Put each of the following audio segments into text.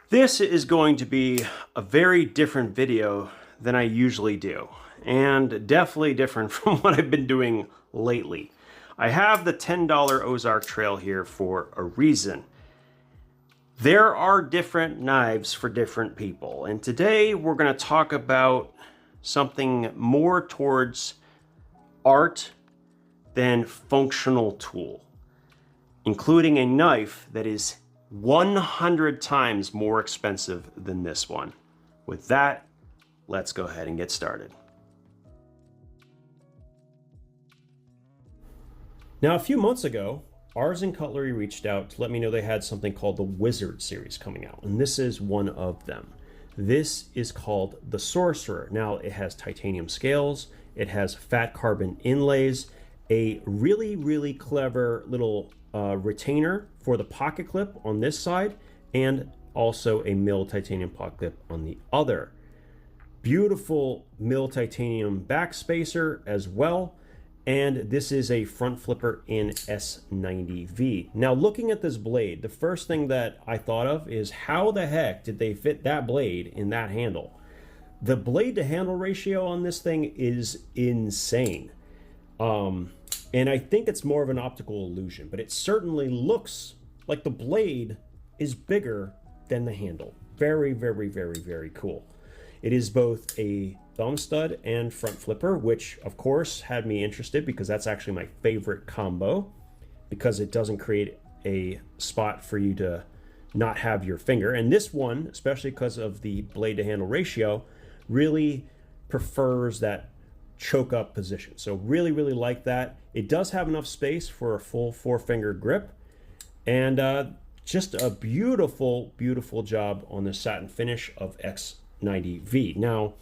This is going to be a very different video than I usually do, and definitely different from what I've been doing lately. I have the $10 Ozark Trail here for a reason. There are different knives for different people, and today we're going to talk about something more towards art than functional tool, including a knife that is 100 times more expensive than this one. With that, let's go ahead and get started. Now, a few months ago, Artisan Cutlery reached out to let me know they had something called the Wizard series coming out, and this is one of them. This is called the Sorcerer. Now, it has titanium scales, it has fat carbon inlays, a really clever little retainer for the pocket clip on this side, and also a milled titanium pocket clip on the other. Beautiful milled titanium back spacer as well, and this is a front flipper in S90V. Now, looking at this blade, the first thing that I thought of is how the heck did they fit that blade in that handle? The blade to handle ratio on this thing is insane. And I think it's more of an optical illusion, but it certainly looks like the blade is bigger than the handle. Very cool. It is both a thumb stud and front flipper, which of course had me interested because that's actually my favorite combo, because it doesn't create a spot for you to not have your finger. And this one, especially because of the blade to handle ratio, really prefers that choke up position. So really like that. It does have enough space for a full 4-finger grip, and just a beautiful job on the satin finish of X90V. Now,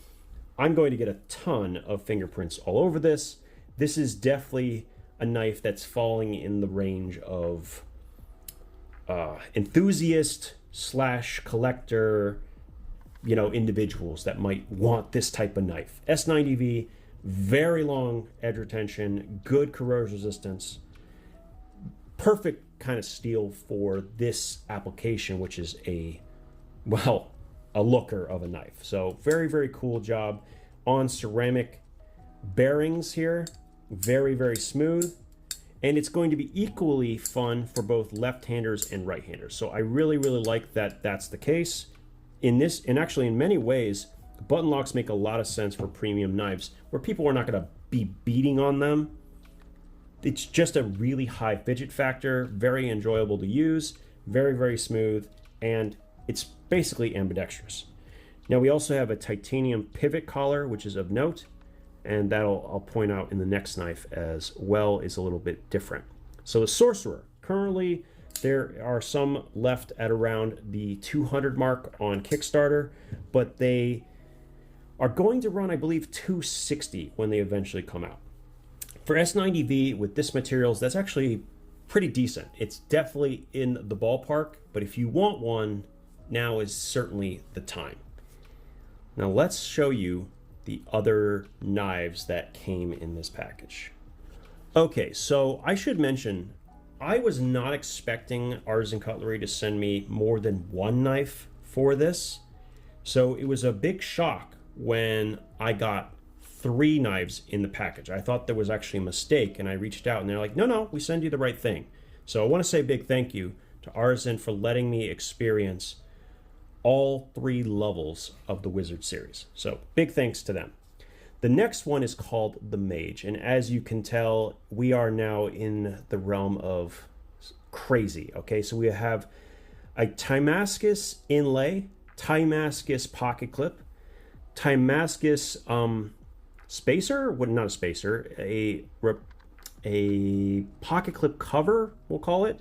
I'm going to get a ton of fingerprints all over this. This is definitely a knife that's falling in the range of enthusiast / collector, individuals that might want this type of knife. S90V, very long edge retention, good corrosion resistance, perfect kind of steel for this application, which is a looker of a knife. So very cool job on ceramic bearings here. Very smooth, and it's going to be equally fun for both left-handers and right-handers. So I really like that that's the case in this, and actually in many ways button locks make a lot of sense for premium knives where people are not going to be beating on them. It's just a really high fidget factor, very enjoyable to use, very smooth, and it's basically ambidextrous. Now, we also have a titanium pivot collar, which is of note, and that'll I'll point out in the next knife as well, is a little bit different. So the Sorcerer, currently there are some left at around the 200 mark on Kickstarter, but they are going to run, I believe, 260 when they eventually come out. For S90V with this materials, that's actually pretty decent. It's definitely in the ballpark, but if you want one, now is certainly the time. Now let's show you the other knives that came in this package. Okay, so I should mention, I was not expecting Artisan Cutlery to send me more than one knife for this. So it was a big shock when I got 3 knives in the package. I thought there was actually a mistake, and I reached out and they're like, no, we send you the right thing. So I want to say a big thank you to Artisan for letting me experience all 3 levels of the Wizard series. So big thanks to them. The next one is called the Mage, and as you can tell, we are now in the realm of crazy. Okay, so we have a Timascus inlay, Timascus pocket clip, Timascus spacer, not a spacer, a pocket clip cover, we'll call it,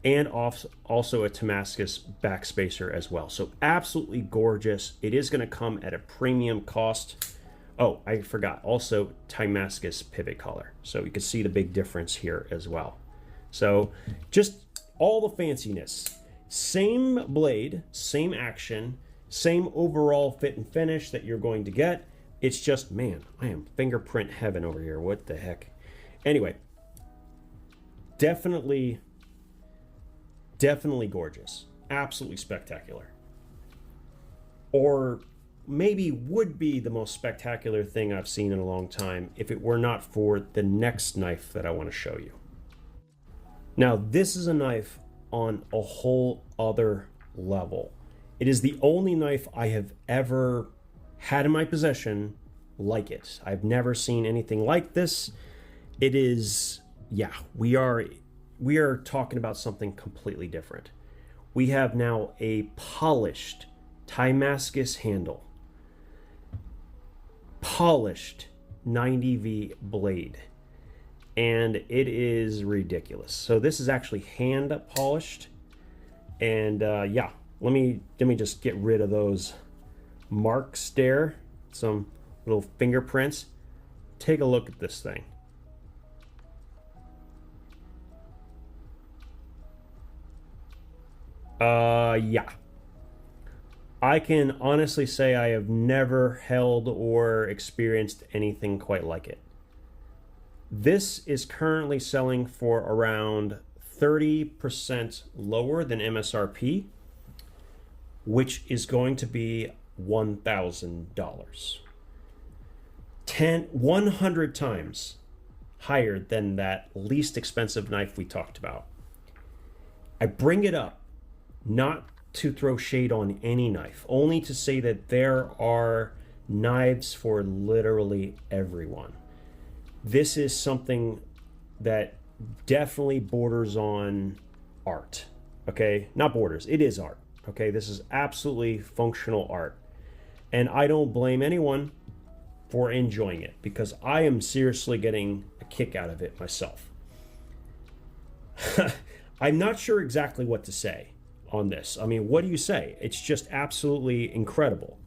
and also a Timascus back spacer as well. So absolutely gorgeous. It is going to come at a premium cost. Oh, I forgot, also Timascus pivot collar. So you can see the big difference here as well. So just all the fanciness. Same blade, same action, same overall fit and finish that you're going to get. It's just, man, I am fingerprint heaven over here. What the heck? Anyway, definitely gorgeous. Absolutely spectacular. or maybe would be the most spectacular thing I've seen in a long time if it were not for the next knife that I want to show you. Now, this is a knife on a whole other level. It is the only knife I have ever had in my possession like it. I've never seen anything like this. It is, yeah, we are talking about something completely different. We have now a polished Damascus handle, polished 90V blade, and it is ridiculous. So this is actually hand polished, and yeah, let me just get rid of those marks there, some little fingerprints. Take a look at this thing. Yeah. I can honestly say I have never held or experienced anything quite like it. This is currently selling for around 30% lower than MSRP, which is going to be $1,000. 100 times higher than that least expensive knife we talked about. I bring it up not to throw shade on any knife, only to say that there are knives for literally everyone. This is something that definitely borders on art, okay? Not borders, it is art, okay? This is absolutely functional art. And I don't blame anyone for enjoying it, because I am seriously getting a kick out of it myself. I'm not sure exactly what to say on this. I mean, what do you say? It's just absolutely incredible.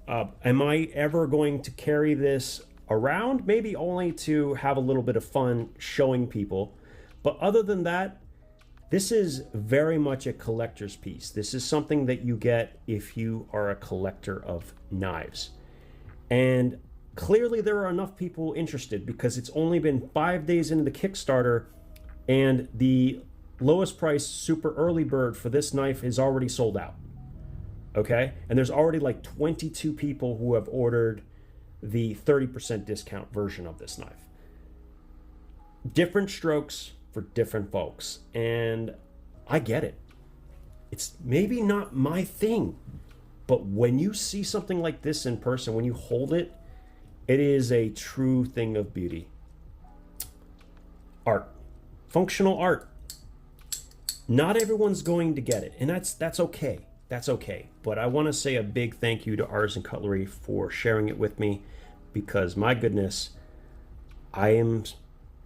Am I ever going to carry this around? Maybe only to have a little bit of fun showing people. But other than that, this is very much a collector's piece. This is something that you get if you are a collector of knives. And clearly there are enough people interested, because it's only been 5 days into the Kickstarter, and the lowest price super early bird for this knife is already sold out. Okay? And there's already like 22 people who have ordered the 30% discount version of this knife. Different strokes for different folks, and I get it. It's maybe not my thing, but when you see something like this in person, when you hold it, it is a true thing of beauty. Art. Functional art. Not everyone's going to get it, and that's okay. That's okay. But I want to say a big thank you to Artisan Cutlery for sharing it with me, because my goodness, I am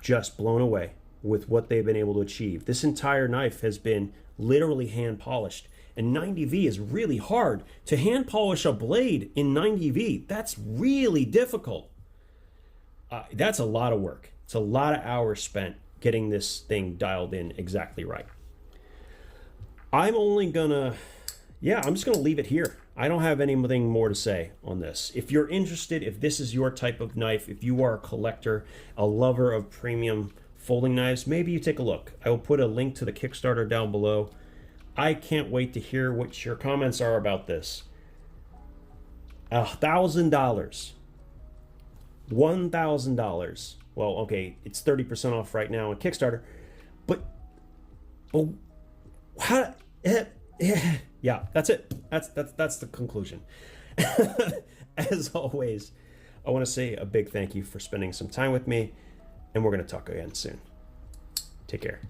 just blown away with what they've been able to achieve. This entire knife has been literally hand polished, and 90V is really hard. To hand polish a blade in 90V, that's really difficult. That's a lot of work. It's a lot of hours spent getting this thing dialed in exactly right. I'm just gonna leave it here. I don't have anything more to say on this. If you're interested, if this is your type of knife, if you are a collector, a lover of premium folding knives, maybe you take a look. I will put a link to the Kickstarter down below. I can't wait to hear what your comments are about this. $1,000. $1,000. Well, okay, it's 30% off right now on Kickstarter, but how? Yeah, that's it. That's the conclusion. As always, I want to say a big thank you for spending some time with me, and we're going to talk again soon. Take care.